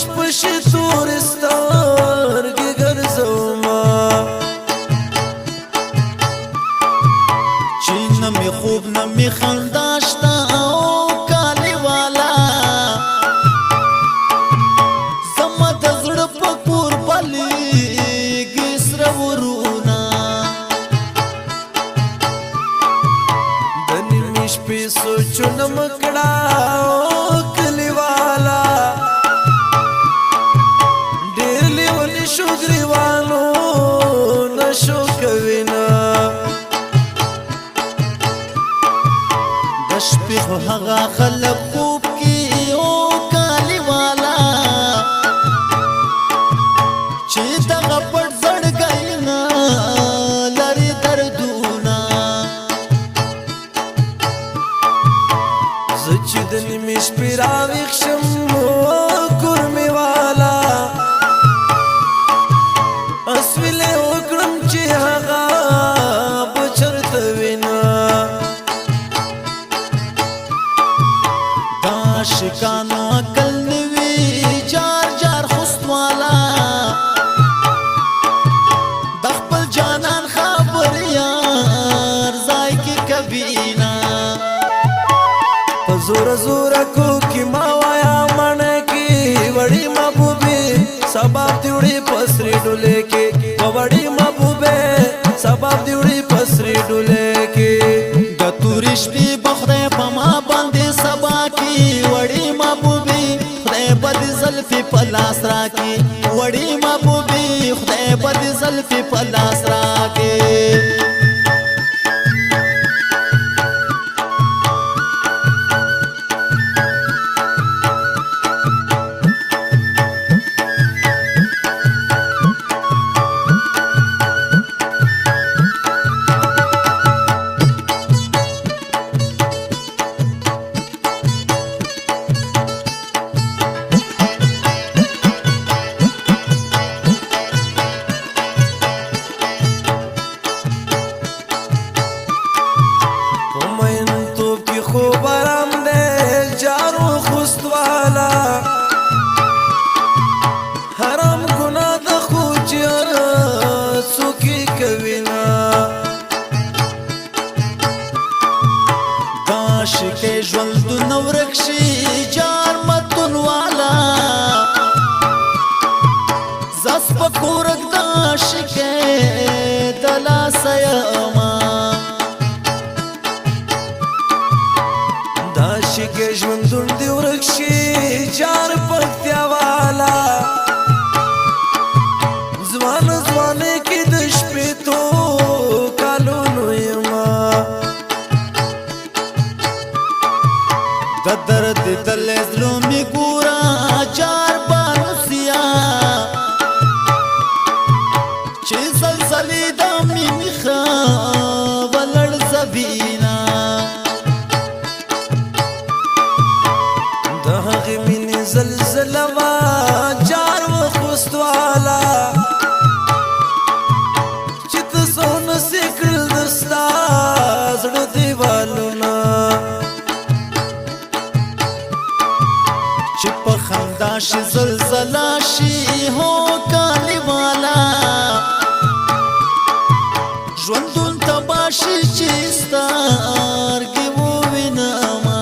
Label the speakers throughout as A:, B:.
A: شپشي تور سترګې ګرځوما
B: چې نه مې خوب نه مې خندا شته او کالي والا زما د زړه په کور بلېږي سره ورونه
A: د نیمې شپې سوچونه مه کړه کلیوالا ډېر لیوني شو ګریوانو نشو کوینه
B: د شپې خو هغه خلک خوب کې او کالي والا چې دغه پټ زړګی نه لري دردونه
A: زه چې د نیمې شپې راویښ شم کورمې والا اسویلې وکړم چې هغه به چرته وینه
B: د عاشقانو عقل نوي جار جار خوست والا د خپل جانان خبر یار ځای کې کبینا
A: په زور زور کو کی ما وایا من کی وړي محبوبي سبب دیوړي پسري ډولې کې وړي محبوبه سبب دیوړي پسري ډولې کې
B: د تورې شپې بخدای په ما باندې سبا کې وړي محبوبي خدای به دې زلفې په لاس راکړي وړي محبوبي خدای به دې زلفې په لاس راکړي عاشقې ژوندونه ورک شي جار متون والا زس په کورک د عاشقې د لاسه یما
A: د عاشقې ژوندون دې ورک شي جار پکتیا والا ځوان ځوانې کې د شپېتو کالونو یما
B: د درد دل زلو می ګورا چار بانسیا چې زلزلې د می مخا ولړ زبینا
A: د هغې مینې زلزله وه جار وخوست والا چې ته څو نسې کړل د ستا زړه دیوالونه
B: چې په خندا شي زلزله شي هو کالي والا ژوندون تباه شي چې سترګې ووینما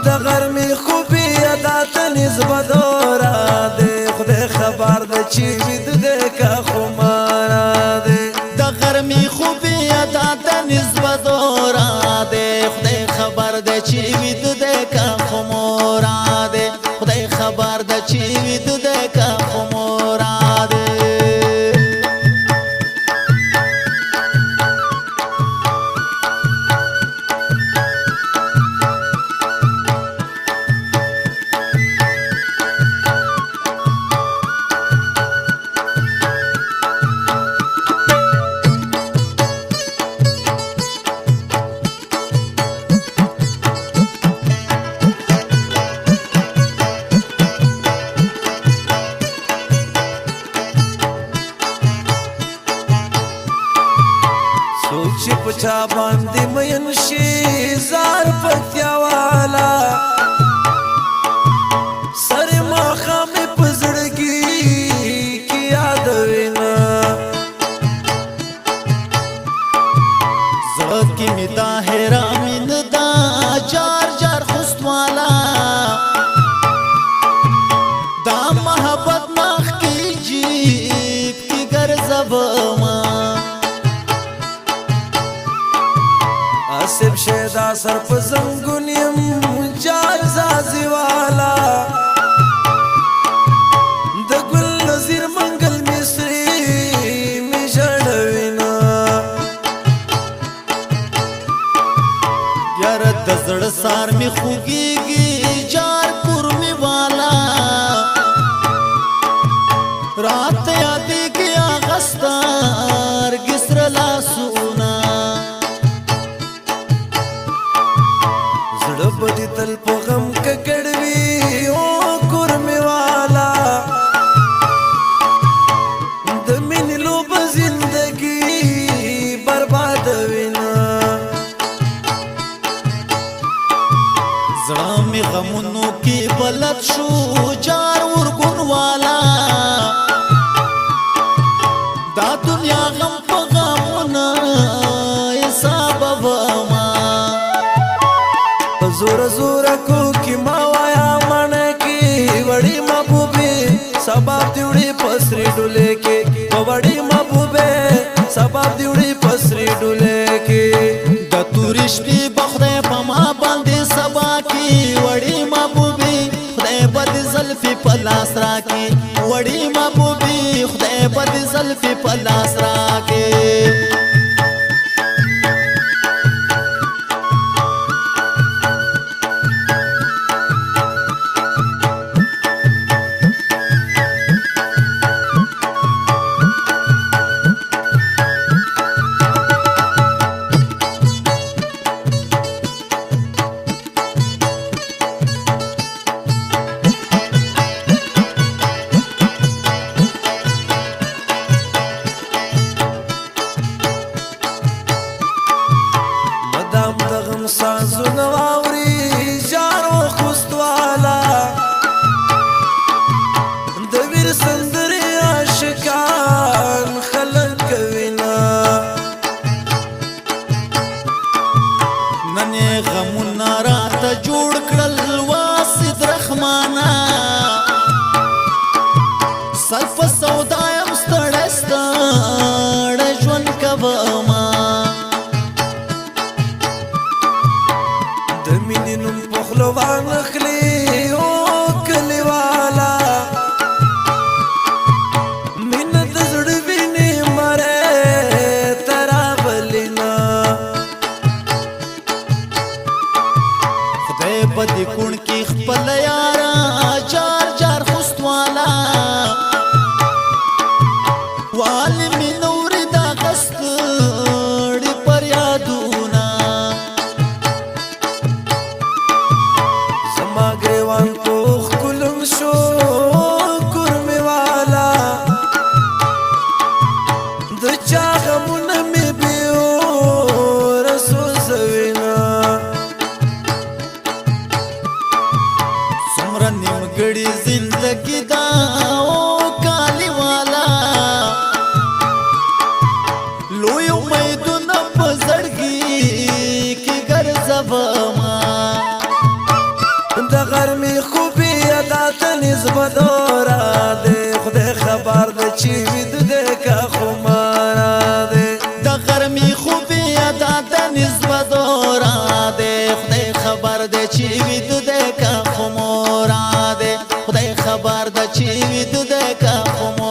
A: د غرمې خوبي ادا ته نسبت دوره دی خدای خبر ده چې ویده دی که خماره دی
B: د غرمې خوبي ادا ته نسبت دوره دی خدای خبر ده چې ویده دی که خماره دی خدای خبر ده چې ویده دی که خماره دی
A: چې په چا باندې مین شي زار پکتیا والا سر سر په زنګون یم جازازي والا د ګل نظیر منګل مصری می ژړوینا
B: یار د زړه سار می خوږیږي جار کور می والا رات یادېږي اغستار ګسر لاسونه
A: زړه به دې تل په غم ککړ وي او کور مې والا د مینې لوبه زندګي بربادوینا
B: زړه می غمونو کې بلد شو جار ورګون والا دا دنیا غم په غمونه حساب وما
A: زور زور کو کی ما وایا من کی وړي محبوبي سبب دیوړي پسري ډولې کې وړي محبوبي سبب دیوړي پسري ډولې کې
B: د تورې شپې بخره په ما باندې سبا کې وړي محبوبي خدای بد زلفي په لاس راکې وړي محبوبي خدای بد زلفي په لاس راکې
A: سازونه واوري جارو خوستوالا د ویر سندري عاشقان خلک کوینا
B: نن غمونه راته جوړ کړل واسد رحمانا صرف سودایم ستړی ستړی ژوند کوما
A: د مینې نوم په خوله وانخلي او کلیوالا مینه د زړه وینې مړې ته راغلینا
B: خدای به دې کوڼ کې خپل یاره جار جار خوستوالا والې مې نورې دا غستړې پر یادونه
A: ګریوان پوخ کلم شو کور مې والا د چا غمونه مې بیو رسو زوینا
B: څومره نیمګړې زندګي دا او کالی والا لوی امیدونه په زړګي کې ګرځوما
A: د غرمې خوبي ادا ته نسبت دورا دې خدای خبر د چې وید دې کا خمارا دې
B: د غرمې خوبي ادا ته نسبت دورا دې خدای خبر د چې وید دې کا خمارا دې خدای خبر د چې وید دې کا خمارا